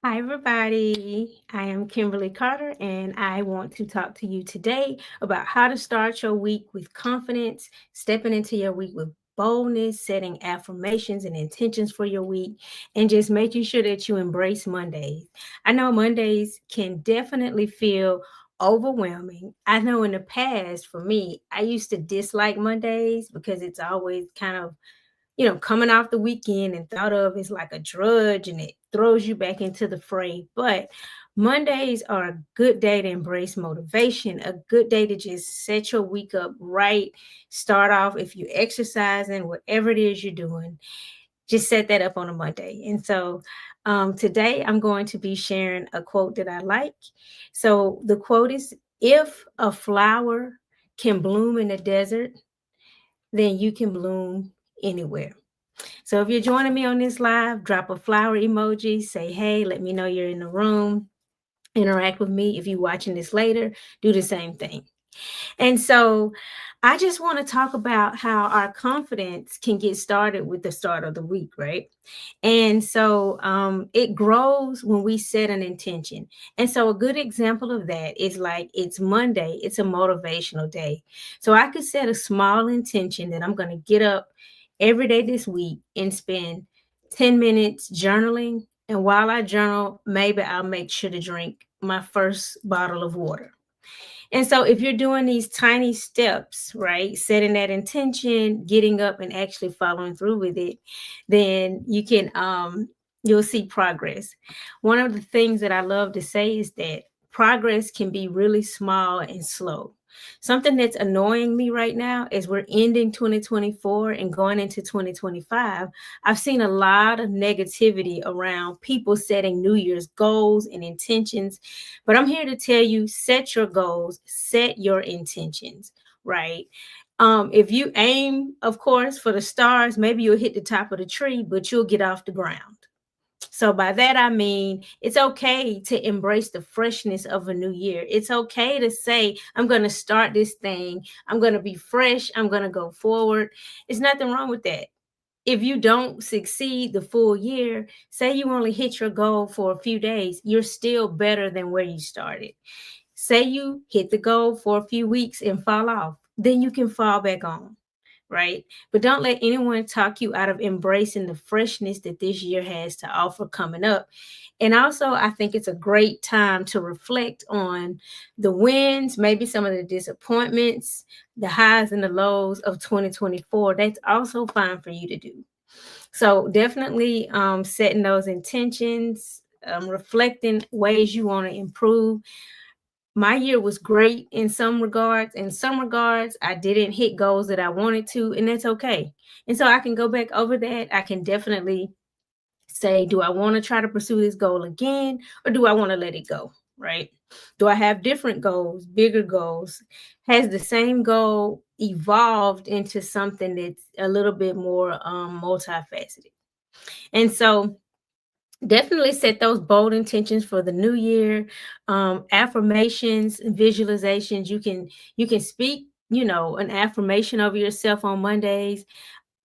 Hi, everybody. I am Kimberly Carter, and I want to talk to you today about how to start your week with confidence, stepping into your week with boldness, setting affirmations and intentions for your week, and just making sure that you embrace Mondays. I know Mondays can definitely feel overwhelming. I know in the past, for me, I used to dislike Mondays because it's always kind of coming off the weekend and thought of as like a drudge and it throws you back into the fray. But Mondays are a good day to embrace motivation, a good day to just set your week up right. Start off if you're exercising, whatever it is you're doing, just set that up on a Monday. And so today I'm going to be sharing a quote that I like. So the quote is, if a flower can bloom in the desert, then you can bloom anywhere. So if you're joining me on this live, drop a flower emoji, say hey, let me know you're in the room, interact with me. If you're watching this later, do the same thing. And so I just want to talk about how our confidence can get started with the start of the week, right? And so it grows when we set an intention. And so a good example of that is like it's Monday, it's a motivational day. So I could set a small intention that I'm going to get up every day this week and spend 10 minutes journaling. And while I journal, maybe I'll make sure to drink my first bottle of water. And so if you're doing these tiny steps, right, setting that intention, getting up and actually following through with it, then you'll see progress. One of the things that I love to say is that progress can be really small and slow. Something that's annoying me right now is we're ending 2024 and going into 2025. I've seen a lot of negativity around people setting New Year's goals and intentions, but I'm here to tell you, set your goals, set your intentions, right? If you aim, of course, for the stars, maybe you'll hit the top of the tree, but you'll get off the ground. So by that I mean it's okay to embrace the freshness of a new year. It's okay to say I'm going to start this thing. I'm going to be fresh. I'm going to go forward. There's nothing wrong with that. If you don't succeed the full year, say you only hit your goal for a few days, you're still better than where you started. Say you hit the goal for a few weeks and fall off, then you can fall back on, right? But don't let anyone talk you out of embracing the freshness that this year has to offer coming up. And also, I think it's a great time to reflect on the wins, maybe some of the disappointments, the highs and the lows of 2024. That's also fine for you to do. So definitely setting those intentions, reflecting ways you want to improve. My year was great in some regards. In some regards, I didn't hit goals that I wanted to, and that's okay. And so I can go back over that. I can definitely say, do I want to try to pursue this goal again, or do I want to let it go? Right? Do I have different goals, bigger goals? Has the same goal evolved into something that's a little bit more multifaceted? And so definitely set those bold intentions for the new year. Affirmations and visualizations, you can speak, an affirmation over yourself on Mondays.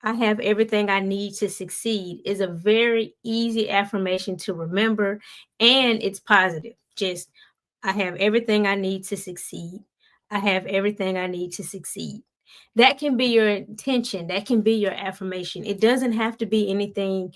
I have everything I need to succeed is a very easy affirmation to remember, and it's positive. Just, I have everything I need to succeed. I have everything I need to succeed. That can be your intention. That can be your affirmation. It doesn't have to be anything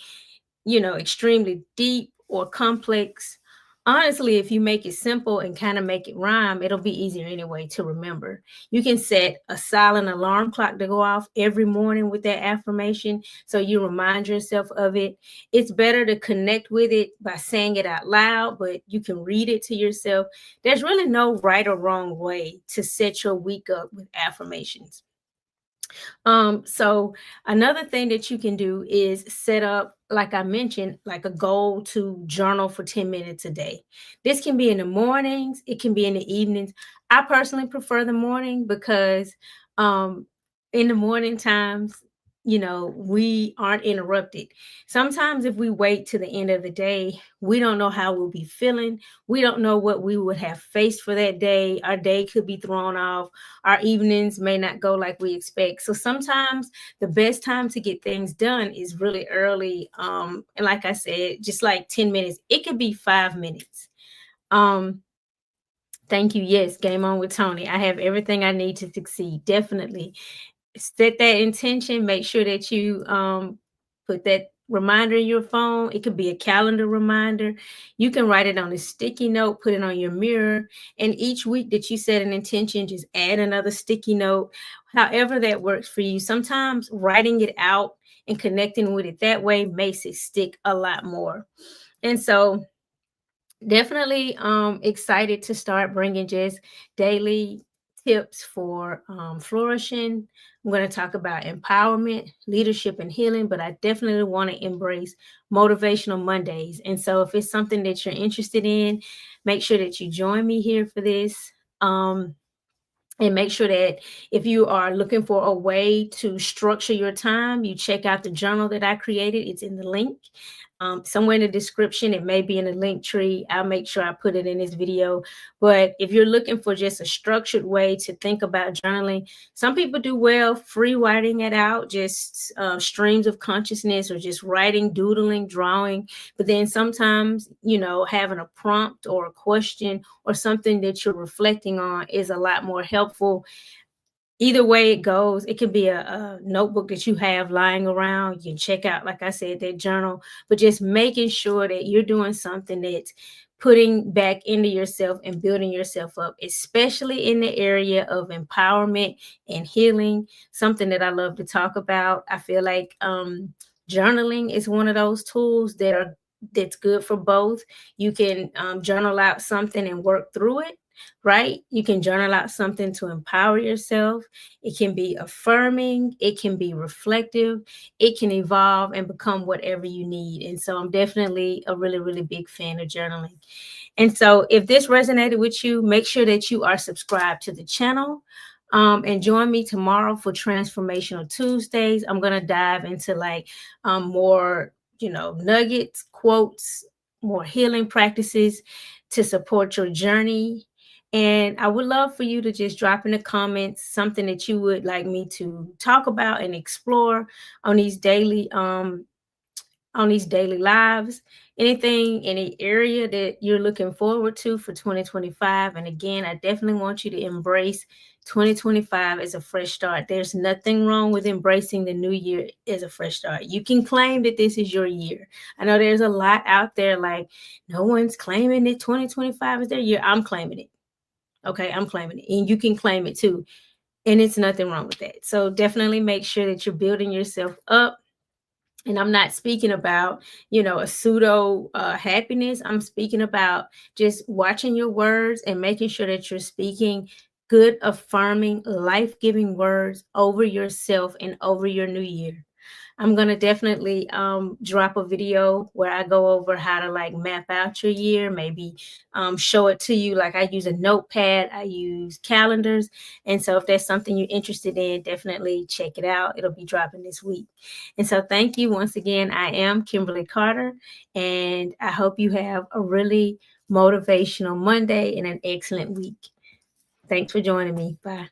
extremely deep or complex. Honestly, if you make it simple and kind of make it rhyme, it'll be easier anyway to remember. You can set a silent alarm clock to go off every morning with that affirmation so you remind yourself of it. It's better to connect with it by saying it out loud, but you can read it to yourself. There's really no right or wrong way to set your week up with affirmations. So another thing that you can do is set up, like I mentioned, like a goal to journal for 10 minutes a day. This can be in the mornings, it can be in the evenings. I personally prefer the morning because in the morning times we aren't interrupted. Sometimes if we wait to the end of the day, we don't know how we'll be feeling. We don't know what we would have faced for that day. Our day could be thrown off. Our evenings may not go like we expect. So sometimes the best time to get things done is really early. And like I said, just like 10 minutes, it could be 5 minutes. Um, Thank you. Yes, game on with Tony. I have everything I need to succeed. Definitely set that intention. Make sure that you put that reminder in your phone. It could be a calendar reminder. You can write it on a sticky note, put it on your mirror, and each week that you set an intention, just add another sticky note. However that works for you. Sometimes writing it out and connecting with it that way makes it stick a lot more. And so definitely excited to start bringing just daily tips for flourishing. I'm going to talk about empowerment, leadership, and healing, but I definitely want to embrace motivational Mondays. And so if it's something that you're interested in, make sure that you join me here for this. And make sure that if you are looking for a way to structure your time, you check out the journal that I created. It's in the link. Somewhere in the description. It may be in the link tree. I'll make sure I put it in this video. But if you're looking for just a structured way to think about journaling, some people do well free writing it out, just streams of consciousness, or just writing, doodling, drawing. But then sometimes, having a prompt or a question or something that you're reflecting on is a lot more helpful. Either way it goes, it could be a notebook that you have lying around. You can check out, like I said, that journal, but just making sure that you're doing something that's putting back into yourself and building yourself up, especially in the area of empowerment and healing, something that I love to talk about. I feel like journaling is one of those tools that's good for both. You can journal out something and work through it, right? You can journal out something to empower yourself. It can be affirming, it can be reflective, it can evolve and become whatever you need. And so I'm definitely a really, really big fan of journaling. And so if this resonated with you, make sure that you are subscribed to the channel. And join me tomorrow for Transformational Tuesdays. I'm going to dive into like more, nuggets, quotes, more healing practices to support your journey. And I would love for you to just drop in the comments something that you would like me to talk about and explore on these daily lives. Anything, any area that you're looking forward to for 2025. And again, I definitely want you to embrace 2025 as a fresh start. There's nothing wrong with embracing the new year as a fresh start. You can claim that this is your year. I know there's a lot out there like no one's claiming that 2025 is their year. I'm claiming it. Okay, I'm claiming it. And you can claim it too. And it's nothing wrong with that. So definitely make sure that you're building yourself up. And I'm not speaking about, a pseudo happiness. I'm speaking about just watching your words and making sure that you're speaking good, affirming, life giving words over yourself and over your new year. I'm gonna definitely drop a video where I go over how to like map out your year, maybe show it to you. Like I use a notepad, I use calendars. And so if that's something you're interested in, definitely check it out. It'll be dropping this week. And so thank you once again. I am Kimberly Carter, and I hope you have a really motivational Monday and an excellent week. Thanks for joining me. Bye.